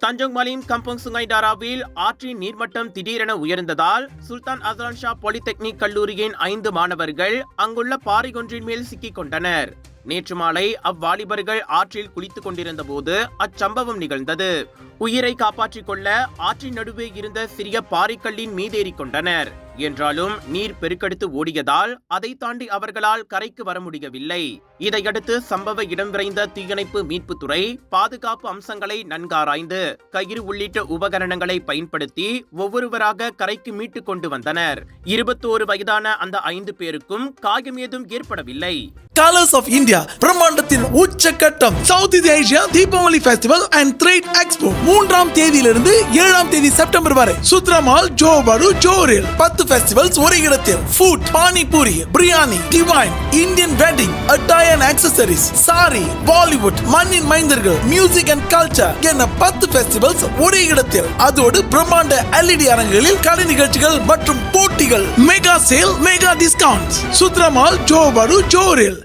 Tanjong மலிம் kampung Sungai டாராவில் ஆற்றின் நீர்மட்டம் திடீரென உயர்ந்ததால் சுல்தான் அஸ்லான் ஷா பாலிடெக்னிக் கல்லூரியின் 5 மாணவர்கள் அங்குள்ள பாறை ஒன்றின் மேல் சிக்கிக் கொண்டனர். நேற்று மாலை அவ்வாலிபர்கள் ஆற்றில் குளித்துக் கொண்டிருந்த போது அச்சம்பவம் நிகழ்ந்தது. உயிரை காப்பாற்றிக் கொள்ள ஆற்றின் நடுவே இருந்த சிறிய பாறைக்கல்லின் மீதேறிக் கொண்டனர். என்றாலும் நீர் பெருக்கெடுத்து ஓடியதால் அதை தாண்டி அவர்களால் கரைக்கு வர முடியவில்லை. இதையடுத்து சம்பவ இடம் விரைந்த தீயணைப்பு மீட்புத்துறை பாதுகாப்பு அம்சங்களை நன்காராய்ந்து கயிறு உள்ளிட்ட உபகரணங்களை பயன்படுத்தி ஒவ்வொருவராக கரைக்கு மீட்டுக் கொண்டு வந்தனர். 21 வயதான அந்த 5 பேருக்கும் காயம் ஏதும் ஏற்படவில்லை. Colors of India பிரம்மாண்டத்தின் உச்சக்கட்டம் south Asia Deepavali festival and trade expo 3ஆம் தேதியிலிருந்து 7ஆம் தேதி செப்டம்பர் வரை சுத்ரமால் ஜோபாடு ஜோரில் 10 ஃபெஸ்டிவல்ஸ் ஒரே இடத்தில். Food, panipuri, biryani, divine, Indian wedding, attire and accessories, sari, Bollywood, மண்ணின் மைந்தர்கள், மியூசிக் அண்ட் கல்ச்சர் என 10 ஃபெஸ்டிவல்ஸ் ஒரே இடத்தில். அதோடு பிரம்மாண்ட LED அரங்குகளில் கலை நிகழ்ச்சிகள் மற்றும் போட்டிகள். Mega sale, mega discount. சுத்ரமால் ஜோபாடு ஜோரில்